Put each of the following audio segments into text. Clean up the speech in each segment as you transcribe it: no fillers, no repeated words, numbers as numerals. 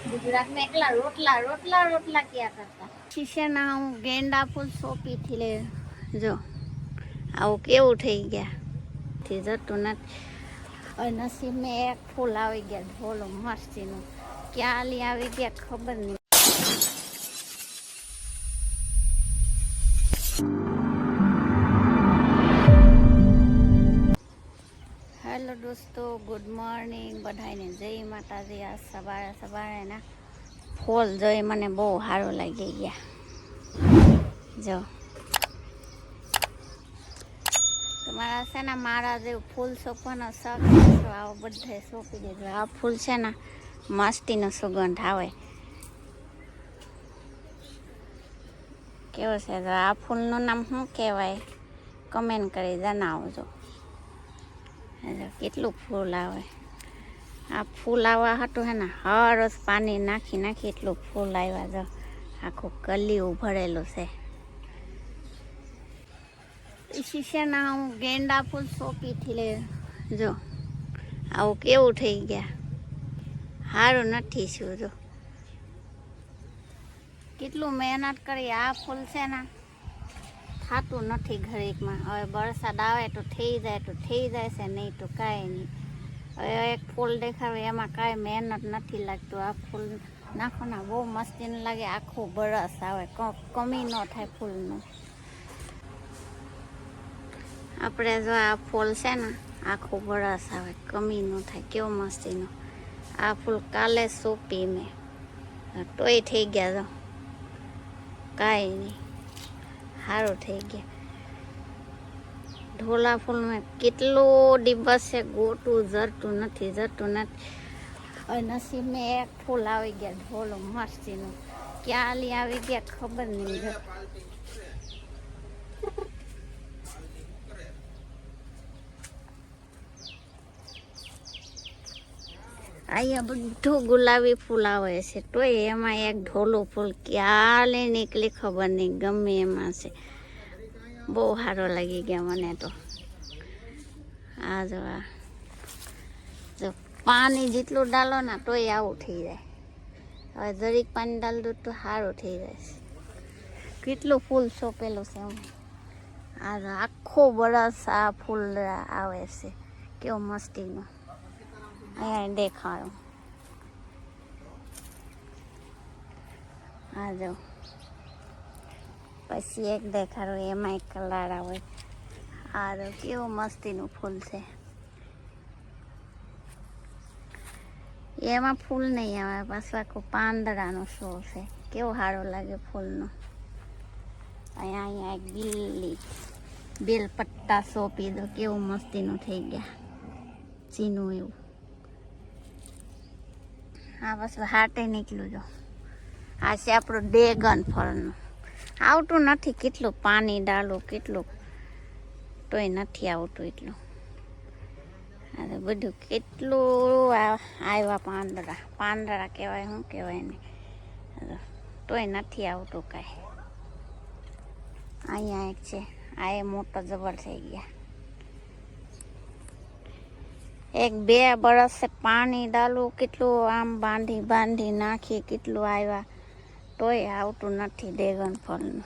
गुजरात में एकला रोटला रोटला रोटला किया करता शीशे ना हूँ गेंदा फूल सोपी थी ले जो આવું કેવું થઈ ગયા થી જતું નથી નસીબમાં એક ફૂલ આવી ગયા ઢોલો મસ્તીનું ક્યાં લી આવી ગયા ખબર નહીં હેલો દોસ્તો ગુડ મોર્નિંગ બધાને જય માતાજી આ સવારે સવારે ના ફૂલ જોઈ મને બહુ સારું લાગી ગયા જો તમારા છે ને મારા જેવું ફૂલ સોંપવાનો શોખ છે આવો બધે સોંપી દેજો આ ફૂલ છે ને મસ્તીનો સુગંધ આવે કેવો છે આ ફૂલનું નામ શું કહેવાય કમેન્ટ કરી જણાવજો કેટલું ફૂલ આવે આ ફૂલ આવવા હતું હે ને હર રોજ પાણી નાખી નાખી એટલું ફૂલ આવ્યા જો આખું કલીયું ભરેલું છે શીશાના હું ગેંડા ફૂલ સોંપી થી લે જો આવું કેવું થઈ ગયા સારું નથી શું જો કેટલું મહેનત કરી આ ફૂલ છે ને થતું નથી ઘડીકમાં હવે વરસાદ આવે તો થઈ જાય છે નહીં તો કાંઈ નહીં હવે એક ફૂલ દેખાવે એમાં કાંઈ મહેનત નથી લાગતું આ ફૂલ નાખો ને બહુ મસ્તીનું લાગે આખું બરસ આવે કમી ન થાય ફૂલનું આપણે જો આ ફૂલ છે ને આખું બરસ આવે કમી ન થાય કેવું મસ્તીનું આ ફૂલ કાલે સોંપી મેં તોય થઈ ગયા જો કાંઈ નહીં સારું થઈ ગયા ઢોલા ફૂલમાં કેટલો દિવસ છે ગોટું જરતું નથી નસીબમાં એક ફૂલ આવી ગયા ઢોલો મસ્તીનું ક્યાં લી આવી ગયા ખબર નહીં અહીંયા બધું ગુલાબી ફૂલ આવે છે તોય એમાં એક ઢોલું ફૂલ ક્યારે નીકળી ખબર નહીં ગમે એમાં છે બહુ સારો લાગી ગયા મને તો આ જો પાણી જેટલું ડાલો ને તોય આવું થઈ જાય હવે જરીક પાણી ડાલ દો તો સારું થઈ જાય છે કેટલું ફૂલ સોંપેલું છે આ આખો વરસ આ ફૂલ આવે છે કેવું મસ્તીનું અહીંયા દેખાડો આ જો પછી એક દેખાડો એમાં એક કલર આવે આ જો કેવું મસ્તીનું ફૂલ છે એમાં ફૂલ નહીં આવે પાછું આખું પાંદડાનો શો છે કેવું સારું લાગે ફૂલનો અહીંયા એક બેલ પત્તા સોંપી દો કેવું મસ્તીનું થઈ ગયા ચીનું એવું હા બસ હાટે નીકળ્યું જો આ છે આપણું ડ્રેગન ફળનું આવતું નથી કેટલું પાણી ડાલું કેટલું તોય નથી આવતું એટલું આ બધું કેટલું આવ્યા પાંદડા કહેવાય શું કહેવાય ને તોય નથી આવતું કાંઈ અહીંયા એક છે આ એ મોટો જબર થઈ ગયા એક બે બરસ પાણી ડાલું કેટલું આમ બાંધી નાખી કેટલું આવ્યા તોય આવતું નથી ડ્રેગન ફળનું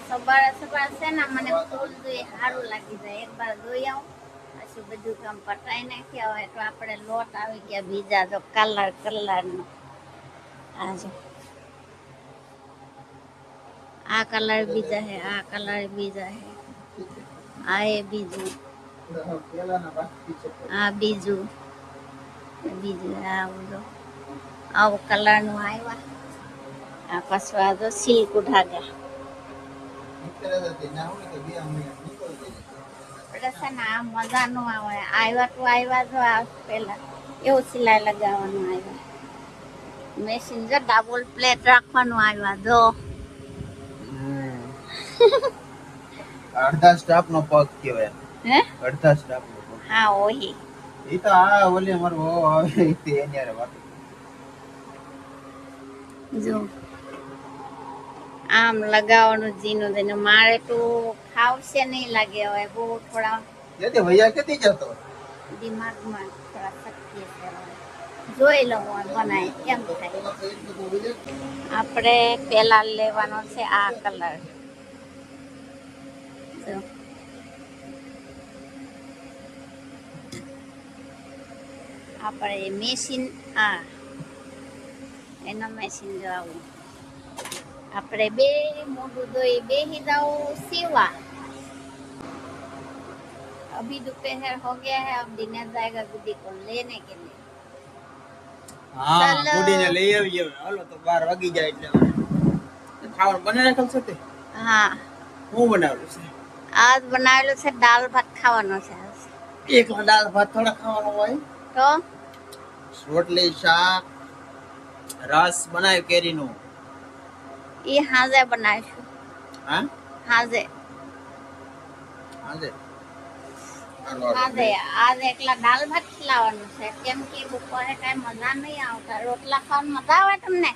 સવારે છે ને મને ફૂલ જોઈ સારું લાગી જાય એક વાર જોઈ આવું પછી બધું કામ પટાઈ નાખ્યા હોય તો આપણે લોટ આવી ગયા બીજા જો કલરનો આ જો આ કલર બીજા હે આ કલર બીજા હે આ એ બીજું આ બીજું આવું કલરનું આવ્યા આ પાછું આ તો સિલ્ક ધાગા છે ને આ મજાનું આવે આવ્યા જો આ પેલા એવું સિલાઈ લગાવવાનું આવ્યા મેશીન જો ડબલ પ્લેટ રાખવાનું આવ્યા જો અડધા સ્ટાફ નો પગ કહેવાય હે અડધા સ્ટાફ નો પગ હા ઓહી એ તો આ ઓલે અમારો આવે તે એની હારે વાત જો આમ લગાવવાનું જીનું દઈને મારે તો ખાવશે નહીં લાગે હવે બહુ થોડા જેથી ભૈયા કેતી જતો દિમાગમાં થોડા શક્તિ છે જોઈ લઉં બનાય કેમ થાય. આપણે પેલા લેવાનો છે આ કલર. જો આપણે મેશિન આ એનો મેશિન જો આવું. આપણે બે મોઢું ધોઈ બેહી જાઉં सीवा. अभी दोपहर हो गया है, अब डिनर जाएगा गुड्डी को लेने के लिए. હા ચાલો. ગુડીને લઈ આવીએ હાલો તો 12 વાગી જાય એટલે ખાવાનું બને રાખેલ છે તે હા હું બનાવેલું છે આજ બનાવેલું છે દાળ ભાત ખાવાનો છે આજ. એકલા દાળ ભાત થોડા ખાવાનું હોય તો રોટલી શાક રસ બનાવ્યો કેરીનું એ હાજે બનાવીશું. હા હાજે હાજે હાજે આજ એકલા દાળ ભાત ખીલાવાનું છે કેમ કે બપોરે કઈ મજા નહીં આવતા. રોટલા ખાવાની મજા આવે તમને?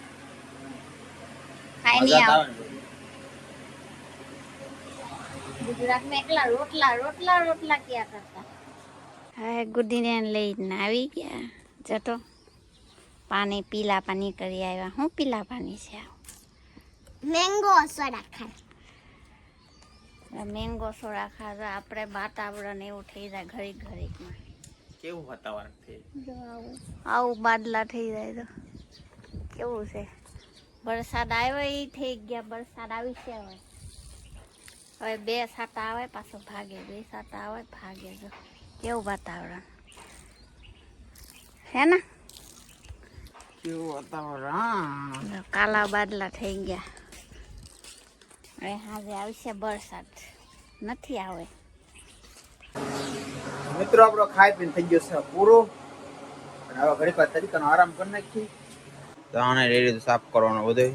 ખાઈ નહીં આવે. ગુજરાત में એકલા રોટલા રોટલા રોટલા ક્યાં કરતા. હા ગુડીને લઈને આવી ગયા. જતો પાણી પીલા પાણી કરી આવ્યા. હું પીલા પાણી છે આ? મેંગો સોડા ખાય. મેંગો સોડા ખાધા. આપણે વાતાવરણ એવું થઈ જાય ઘડીક ઘડીકમાં. કેવું વાતાવરણ છે જો આવું બાદલા થઈ જાય તો કેવું છે. વરસાદ આવ્યો એ થઈ ગયા. વરસાદ આવી છે હવે. હવે બે સાટા આવે પાછો ભાગે. બે સાટા આવે ભાગે. જો કેવું વાતાવરણ હે ને. કેવું વાતાવરણ જો કાલા બાદલા થઈ ગયા. હવે હાજે આવશે વરસાદ. નથી આવે. મિત્રો આપણો ખાઈ પીને થઈ ગયો છે પૂરો અને હવે ઘડી પાછ તરીકાનો આરામ કરી નાખી દાણે રેડી સાફ કરવાનો બધો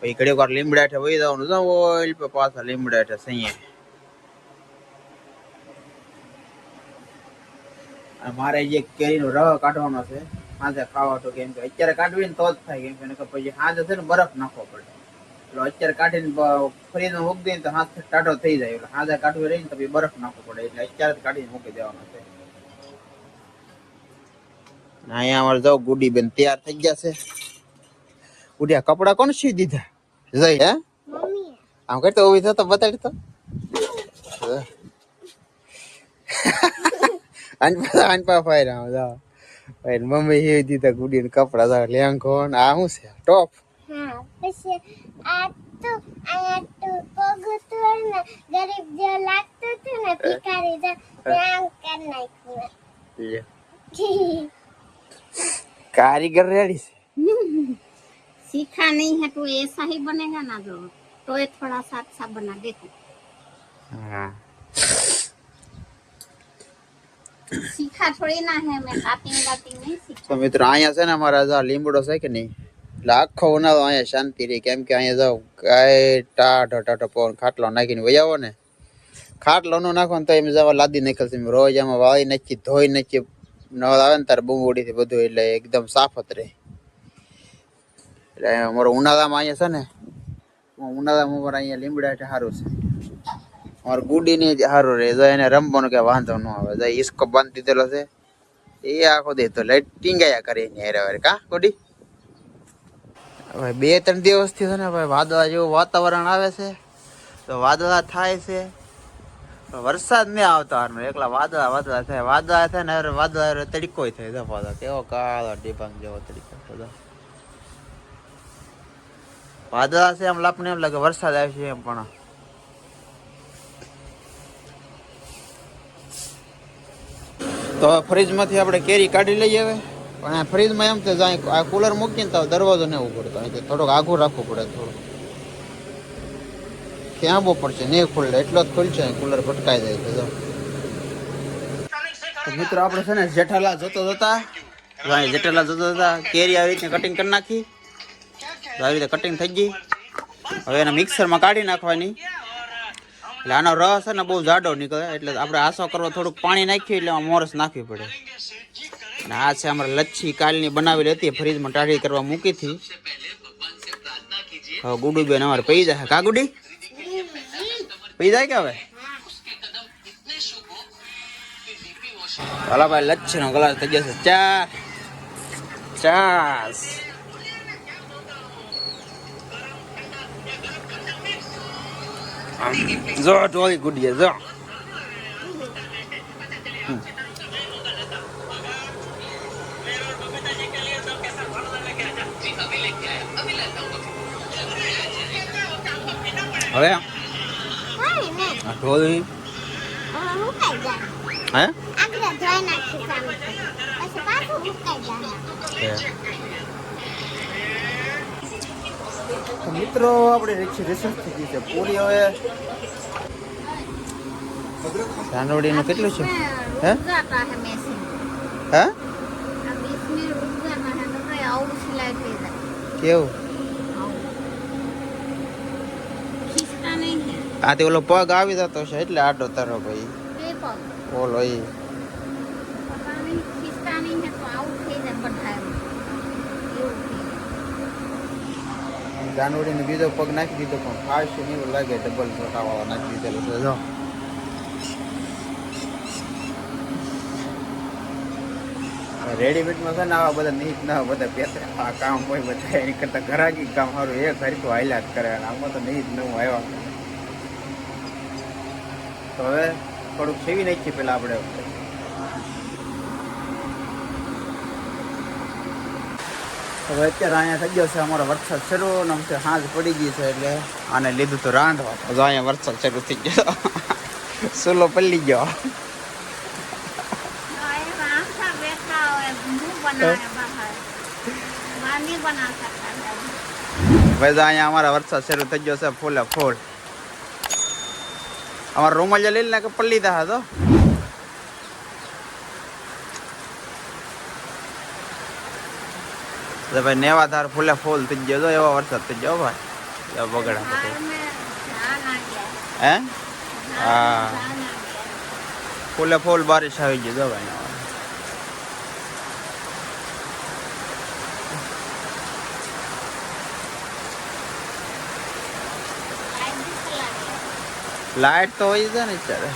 પછી ઘડી વાર લીમડા હેઠે વહી જવાનું છે ઓઇલ પર પાછા લીમડા હેઠે સહીએ અને મારે જે કેરીનો રસ કાઢવાનો છે હાજે ખાવા તો કેમ કે અત્યારે કાઢવી ને તો જ થાય કેમ કે પછી હાજે છે ને બરફ નાખવો પડે એટલે અત્યારે કાઢીને ફ્રીજમાં મૂકી દઈએ તો હાથ ટાઢો થઈ જાય એટલે હાજે કાઢવી રહી ને તો પછી બરફ નાખવો પડે એટલે અત્યારે જ કાઢીને મૂકી દેવાનો છે. અહીંયા અમારે જાવ ગુડી બેન તૈયાર થઈ ગયા છે. ગુડિયા કપડા કોણ સીવી દીધા જઈ હે આમ કરતો ઉભી થતો બતાડી તો અનપા ફાયર આમ જાવ ભાઈ મમ્મી સીવી દીધા ગુડી ને કપડા જાવ લેંઘો ને આ શું છે ટોપ. હા પછી આ તો આયા તો પગતું ને ગરીબ જે લાગતું હતું ને ભિખારી જે આમ કર નાખ્યું. कारीगर रेडी से सीखा नहीं है तो ऐसा ही बनेगा ना. जो तो ये थोड़ा सा अच्छा बना देखो. हाँ सीखा थोड़ी ना है मैं. काटिंग नहीं सीखा. तो मित्र आया से ना हमारा जा લીમડો છે કે નહીં એટલે આખો ઉનાળો અહીંયા શાંતિ રહી કેમ કે અહીંયા જાવ કાંઈ ટાઢો ટાઢો પવન ખાટલો નાખીને વહી આવો ને ખાટલો નો નાખો ને તો એમ જવા લાદી નીકળશે રોજ આમાં વાળી નાખી ધોઈ નાખી નળ આવે ને તારે બૂમબોડી થી બધું એટલે એકદમ સાફ જ રહે. એટલે અમારો ઉનાળામાં અહીંયા છે ને ઉનાળામાં અમારે અહીંયા લીમડા એટલે સારું છે. અમારે ગુડી ને સારું રહે જો એને રમવાનું કે વાંધો ન આવે જો ઈસકો બાંધી દીધેલો છે એ આખો દે તો લાઈટ ટીંગાયા કરે એની હેરે હેરે કા ગુડી. હવે 2-3 દિવસથી છે ને ભાઈ વાદળા જેવું વાતાવરણ આવે છે તો વાદળા થાય છે વરસાદ નહીં આવતો હારનો એકલા વાદળા વાદળા થાય ને વાદળા તડકો થાય દફા કેવો કાળો ડિબાંગ જેવો તડકો બધા વાદળા છે એમ લાપને એમ લાગે વરસાદ આવશે એમ પણ તો ફ્રીજમાંથી આપણે કેરી કાઢી લઈએ હવે પણ આ ફ્રીજમાં એમ છે આ કુલર મૂકીને તો દરવાજો નહીં ઉઘડતો થોડોક આઘું રાખવું પડે થોડું ક્યાં બહુ પડશે નહીં ખુલ્લે એટલો જ ખુલશે કુલર પટકાઈ જાય તો મિત્રો આપણે છે ને જેઠાલા જોતા કેરી આવી રીતે કટિંગ કરી નાખી આવી રીતે કટિંગ થઈ ગઈ. હવે એને મિક્સરમાં કાઢી નાખવાની એટલે આનો રસ છે ને બહુ જાડો નીકળે એટલે આપણે આસો કરવા થોડુંક પાણી નાખ્યું એટલે એમાં મોરસ નાખવી પડે. અને આ છે અમારે લચ્છી કાલની બનાવેલી હતી ફ્રીજમાં ટાઢી કરવા મૂકી હતી. હવે ગુડુ બેન અમારે પી જાય કા ગુડી પી જાય કે હવે હાલો ભાઈ લચ્છી નો ગ્લાસ થઈ જશે 4 50. જો ટોળી ગુડીએ જો હવે આ ટોળી હે તો મિત્રો આપણે રિસર્ચ થઈ ગઈ છે પૂરી હવે ચાંદોડીનું કેટલું છે હે હે કેવું આ તે ઓલો પગ આવી જતો છે એટલે આડો તારો ભાઈ ઓલો એ જાનવડીને બીજો પગ નાખી દીધો પણ ફાવશે નહીં એવું લાગે ડબલ છોટાવાળો નાખી દીધેલો છે જો રેડીમેડમાં છે ને આવા બધા નીટ ના બધા પેસે આ કામ હોય બધા એની કરતા ઘરાકી કામ સારું એક હરખું હાલ્યા જ કરે આમાં તો નીટ નવું આવ્યા તો હવે થોડુંક સેવી નાખીએ પેલા આપણે હવે અત્યારે અહીંયા થઈ ગયો છે અમારો વરસાદ શરૂ આમ છે સાંજ પડી ગઈ છે એટલે આને લીધું તો રાંધવા તો અહીંયા વરસાદ શરૂ થઈ ગયો સુલો પલ્લી ગયો ભાઈ અહીંયા અમારા વરસાદ શરૂ થઈ ગયો છે ફૂલે ફૂલ અમારા રૂમાલ લઈ લે કે પલ્લી દા તો ભાઈ નેવાધાર ફૂલે ફૂલ થઈ ગયો તો એવો વરસાદ થઈ ગયો ભાઈ બગડા હે હા ફૂલે ફૂલ બારિશ આવી ગઈ જો ભાઈ લાઈટ તો હોય છે ને અત્યારે